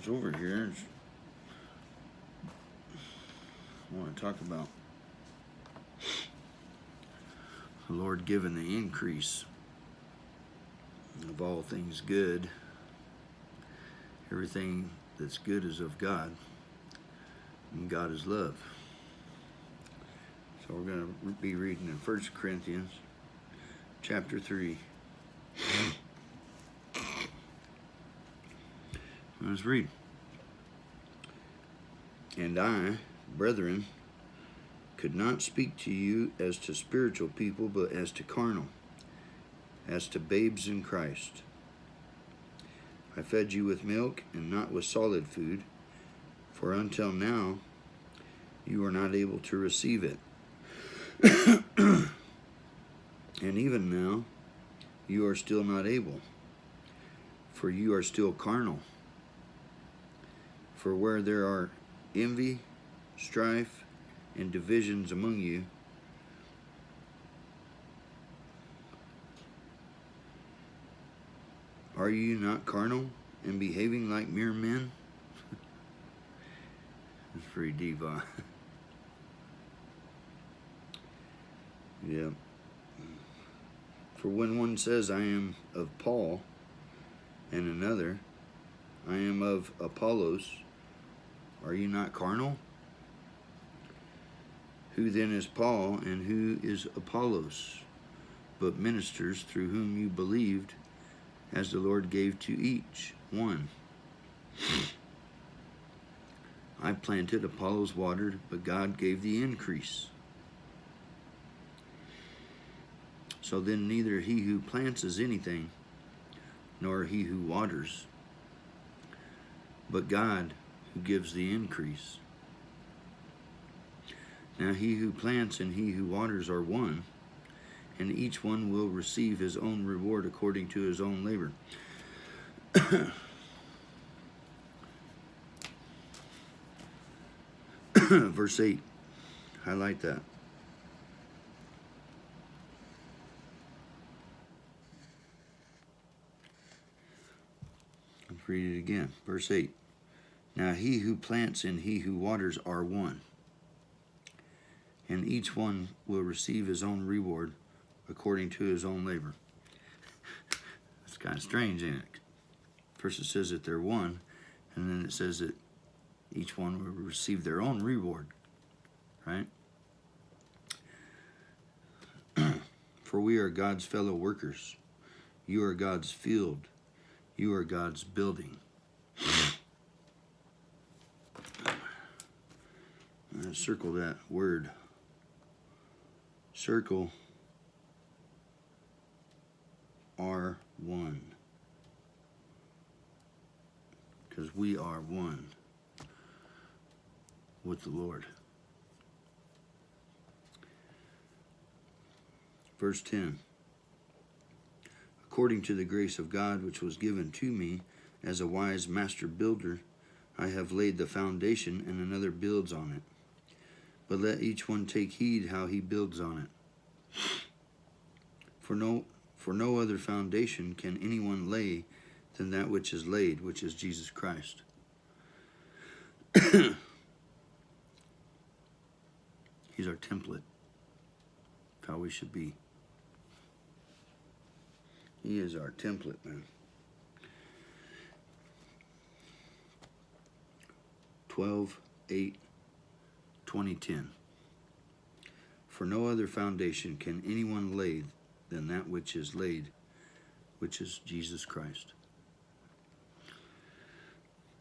was over here. I want to talk about the Lord giving the increase of all things good. Everything that's good is of God, and God is love. So we're going to be reading in 1 Corinthians chapter 3. Let's read. And I, brethren, could not speak to you as to spiritual people, but as to carnal, as to babes in Christ. I fed you with milk and not with solid food, for until now you are not able to receive it. And even now you are still not able, for you are still carnal. For where there are envy, strife, and divisions among you, are you not carnal and behaving like mere men? It's pretty deep, huh? Yeah. For when one says, I am of Paul, and another, I am of Apollos, are you not carnal? Who then is Paul, and who is Apollos, but ministers through whom you believed, as the Lord gave to each one? I planted, Apollos watered, but God gave the increase. So then neither he who plants is anything, nor he who waters, but God who gives the increase. Now he who plants and he who waters are one, and each one will receive his own reward according to his own labor. Verse 8, highlight that. Let's read it again. Verse 8. Now he who plants and he who waters are one, and each one will receive his own reward according to his own labor. It's kind of strange, ain't it? First it says that they're one, and then it says that each one will receive their own reward, right? For we are God's fellow workers. You are God's field. You are God's building. Circle that word. Circle are one. Because we are one with the Lord. Verse 10. According to the grace of God which was given to me as a wise master builder, I have laid the foundation, and another builds on it. But let each one take heed how he builds on it. For no other foundation can anyone lay than that which is laid, which is Jesus Christ. He's our template of how we should be. He is our template, man. 12:8:2010. For no other foundation can anyone lay than that which is laid, which is Jesus Christ.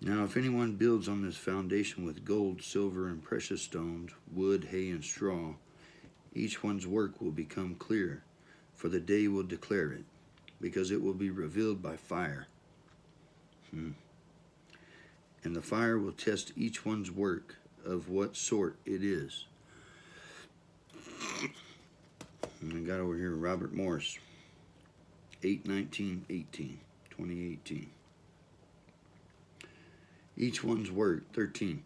Now if anyone builds on this foundation with gold, silver, and precious stones, wood, hay, and straw, each one's work will become clear, for the day will declare it, because it will be revealed by fire. And the fire will test each one's work of what sort it is. And I got over here Robert Morris, 8/19/18, 2018. Each one's work, 13.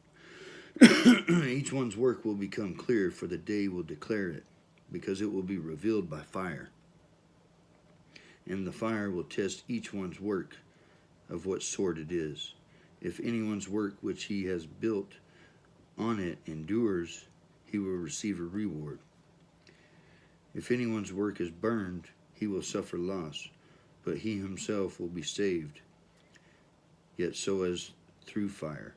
Each one's work will become clear, for the day will declare it, because it will be revealed by fire. And the fire will test each one's work of what sort it is. If anyone's work which he has built on it endures, he will receive a reward. If anyone's work is burned, he will suffer loss, but he himself will be saved, yet so as through fire.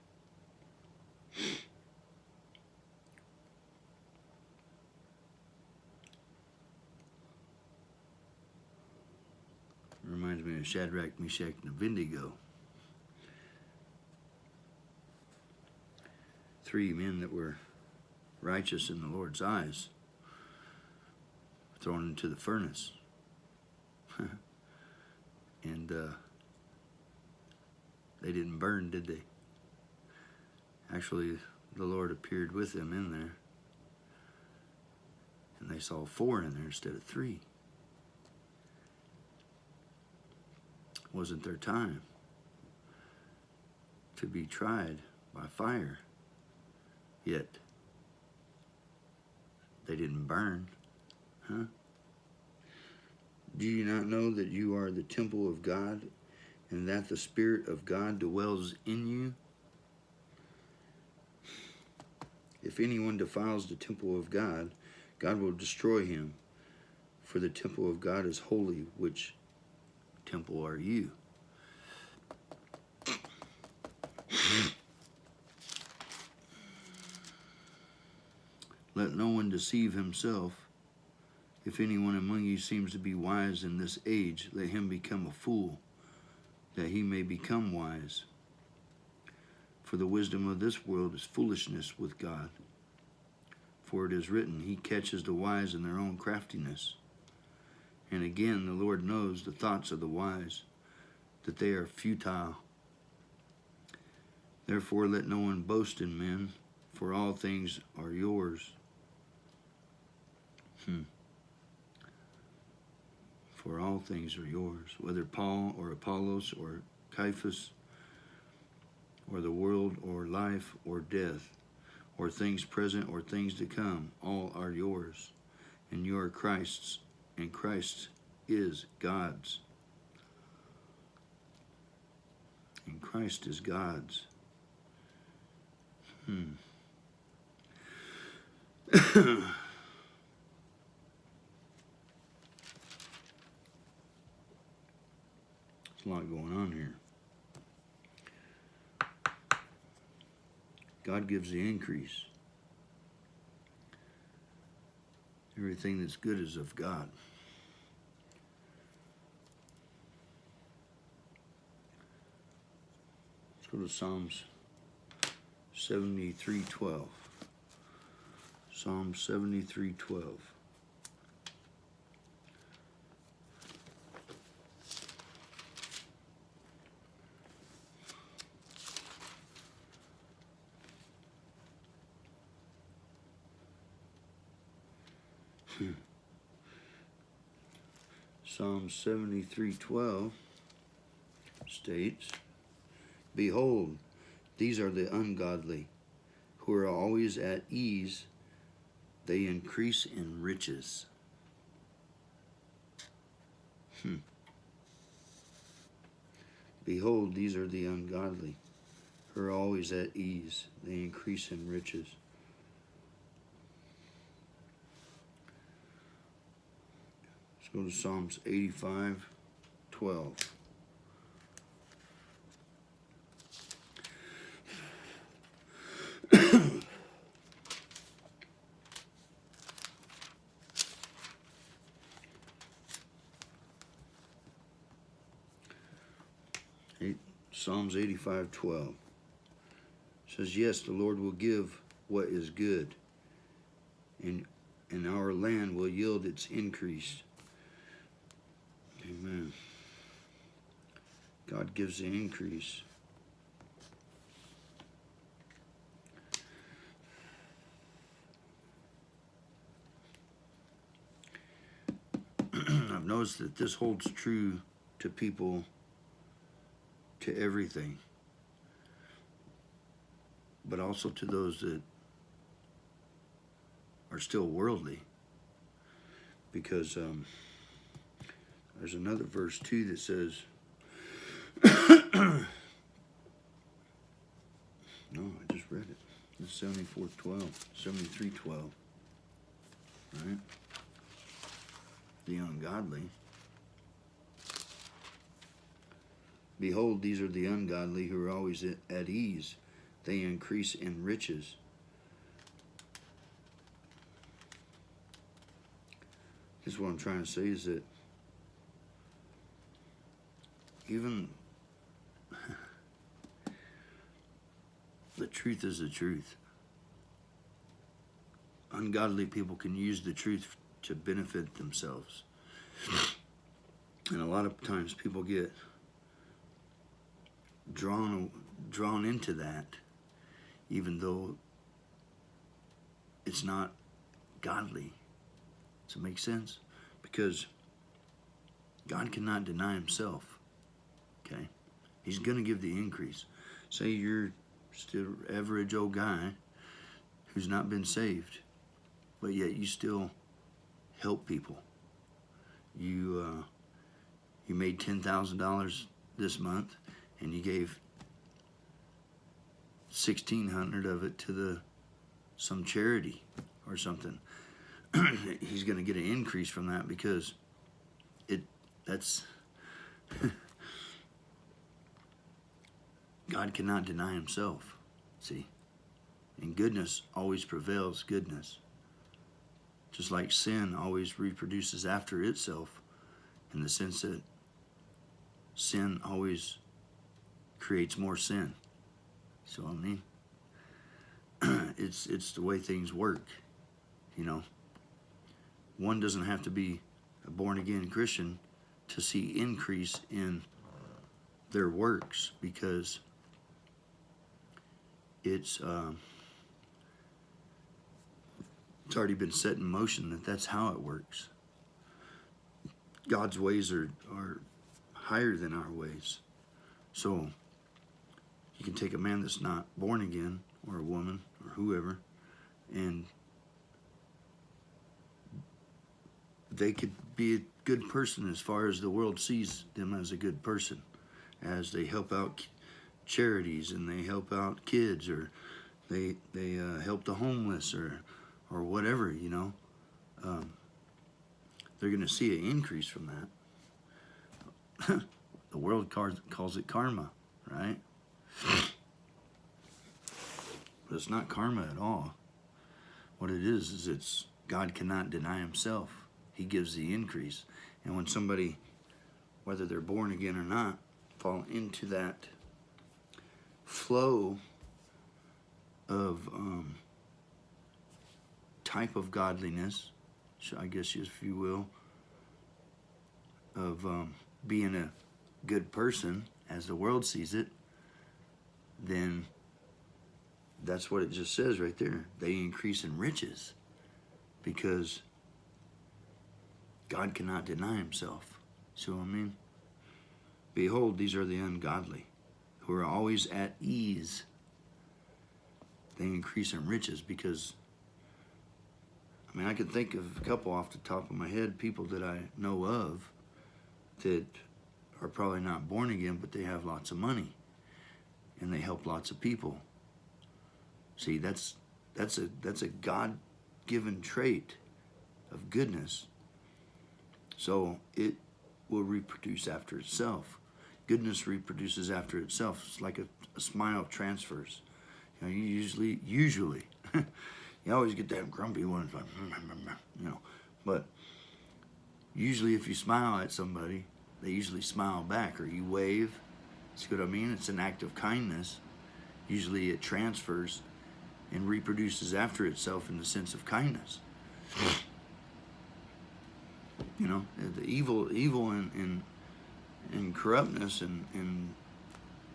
Reminds me of Shadrach, Meshach, and Abednego. 3 men that were righteous in the Lord's eyes, thrown into the furnace. And they didn't burn, did they? Actually, the Lord appeared with them in there. And they saw 4 in there instead of 3. Wasn't their time to be tried by fire, yet they didn't burn. Huh? Do you not know that you are the temple of God, and that the Spirit of God dwells in you? If anyone defiles the temple of God, God will destroy him, for the temple of God is holy, which temple are you? Let no one deceive himself. If anyone among you seems to be wise in this age, let him become a fool, that he may become wise. For the wisdom of this world is foolishness with God. For it is written, he catches the wise in their own craftiness. And again, the Lord knows the thoughts of the wise, that they are futile. Therefore, let no one boast in men, for all things are yours. For all things are yours, whether Paul or Apollos or Cephas, or the world or life or death, or things present or things to come, all are yours, and you are Christ's, and Christ is God's. And Christ is God's. There's a lot going on here. God gives the increase. Everything that's good is of God. Let's go to Psalms 73:12. Psalm 73:12. Psalm 73:12 states, behold, these are the ungodly, who are always at ease. They increase in riches. Behold, these are the ungodly, who are always at ease. They increase in riches. Let's go to Psalms 85:12. Psalms 85:12 says, yes, the Lord will give what is good, and our land will yield its increase. Amen. God gives the increase. I've noticed that this holds true to people, to everything, but also to those that are still worldly, because there's another verse too that says 74:12, 73:12. Right? The ungodly. Behold, these are the ungodly who are always at ease. They increase in riches. This is what I'm trying to say is that even the truth is the truth. Ungodly people can use the truth to benefit themselves. And a lot of times people get drawn into that, even though it's not godly. Does it make sense? Because God cannot deny himself. Okay? He's going to give the increase. Say you're still average old guy who's not been saved, but yet you still help people. You made $10,000 this month, and you gave $1,600 of it to some charity or something. He's going to get an increase from that because that's God cannot deny himself. See, and goodness always prevails. Goodness, just like sin always reproduces after itself, in the sense that sin always creates more sin. So I mean, it's the way things work, you know. One doesn't have to be a born-again Christian to see increase in their works, because it's already been set in motion that's how it works. God's ways are higher than our ways. So you can take a man that's not born again, or a woman, or whoever, and they could be a good person as far as the world sees them as a good person, as they help out charities and they help out kids, or they help the homeless, or whatever, you know. They're going to see an increase from that. The world calls it karma, right? But it's not karma at all. What it is it's God cannot deny himself. He gives the increase. And when somebody, whether they're born again or not, fall into that flow of type of godliness, I guess if you will, of being a good person as the world sees it, then that's what it just says right there. They increase in riches, because God cannot deny himself. So I mean, behold, these are the ungodly who are always at ease. They increase in riches because, I mean, I can think of a couple off the top of my head, people that I know of that are probably not born again, but they have lots of money and they help lots of people. See, that's a God-given trait of goodness. So it will reproduce after itself. Goodness reproduces after itself. It's like a smile transfers. You know, you usually, you always get that grumpy one, like, you know. But usually if you smile at somebody, they usually smile back, or you wave. See what I mean? It's an act of kindness. Usually it transfers and reproduces after itself in the sense of kindness. You know, the evil and corruptness and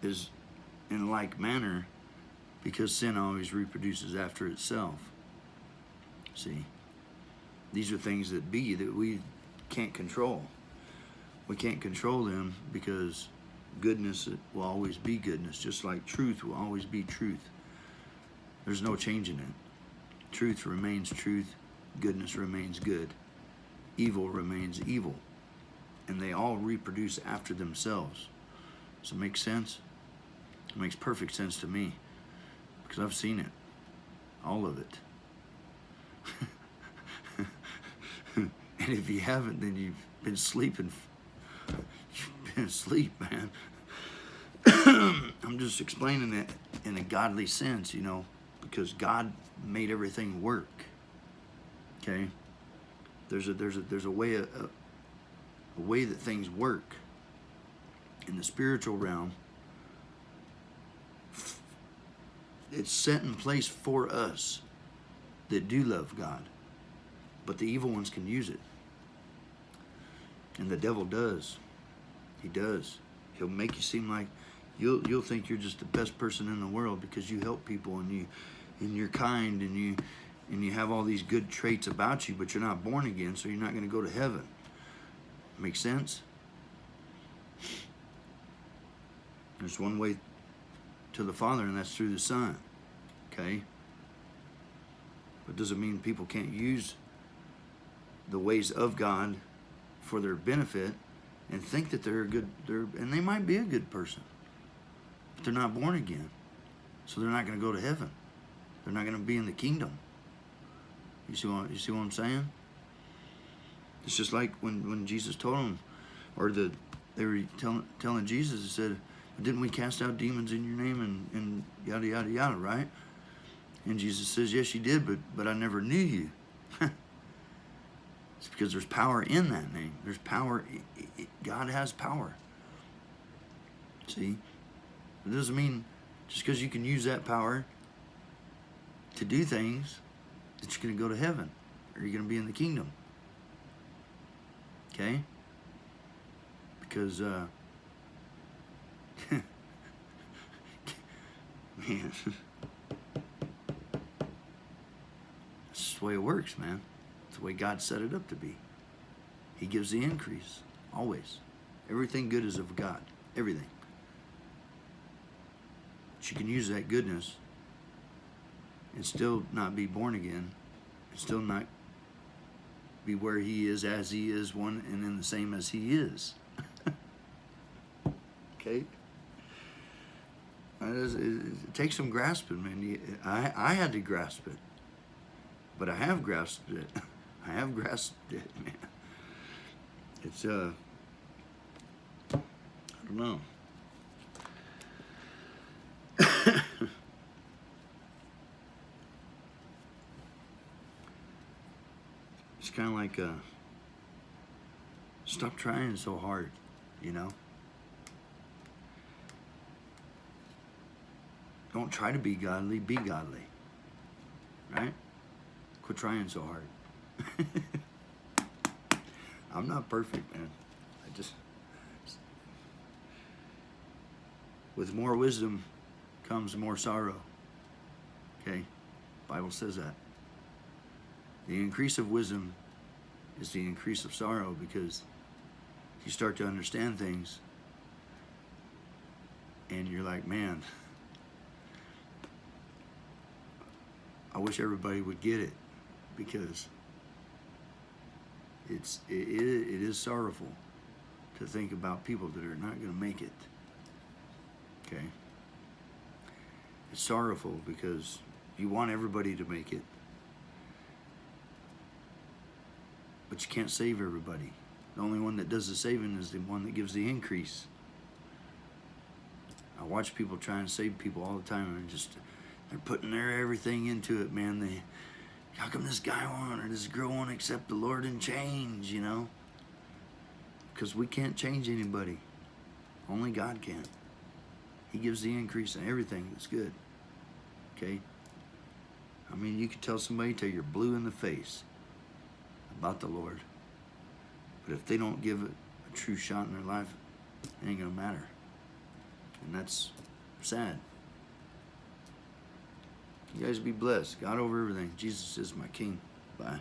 is in like manner, because sin always reproduces after itself. See, these are things that we can't control. We can't control them, because goodness will always be goodness, just like truth will always be truth. There's no changing it. Truth remains truth. Goodness remains good. Evil remains evil. And they all reproduce after themselves. Does it make sense? It makes perfect sense to me, because I've seen it. All of it. And if you haven't, then you've been sleeping. You've been asleep, man. I'm just explaining it in a godly sense, you know, because God made everything work. Okay, there's a way a way that things work in the spiritual realm. It's set in place for us that do love God, but the evil ones can use it, and the devil does. He does. He'll make you seem like you'll think you're just the best person in the world because you help people and you're kind and you have all these good traits about you, but you're not born again, so you're not going to go to heaven. Make sense? There's one way to the Father, and that's through the Son. Okay? But doesn't mean people can't use the ways of God for their benefit and think that and they might be a good person, but they're not born again, so they're not going to go to heaven. They're not going to be in the kingdom. You see what I'm saying? It's just like when Jesus told them, or they were telling Jesus, he said, didn't we cast out demons in your name and yada yada yada, right? And Jesus says, yes, you did, but I never knew you. It's because there's power in that name. There's power. God has power. See? It doesn't mean just because you can use that power to do things that you're going to go to heaven or you're going to be in the kingdom. Okay? Because, man, that's just the way it works, man. It's the way God set it up to be. He gives the increase, always. Everything good is of God. Everything. But you can use that goodness and still not be born again, and still not be where He is, as He is, one and then the same as He is. Okay? It takes some grasping, man. I had to grasp it, but I have grasped it. I have grasped it, man. It's I don't know. It's kind of like stop trying so hard, you know. Don't try to be godly, be godly. Right? Quit trying so hard. I'm not perfect, man. With more wisdom comes more sorrow. Okay? Bible says that. The increase of wisdom is the increase of sorrow, because you start to understand things and you're like, man, I wish everybody would get it, because it is sorrowful to think about people that are not going to make it. Okay? It's sorrowful because you want everybody to make it, but you can't save everybody. The only one that does the saving is the one that gives the increase. I watch people try and save people all the time, and they're putting their everything into it, man. How come this guy won't, or this girl won't accept the Lord and change, you know? Because we can't change anybody. Only God can. He gives the increase in everything that's good. Okay? I mean, you can tell somebody till you're blue in the face about the Lord, but if they don't give it a true shot in their life, it ain't gonna matter. And that's sad. You guys be blessed. God over everything. Jesus is my King. Bye.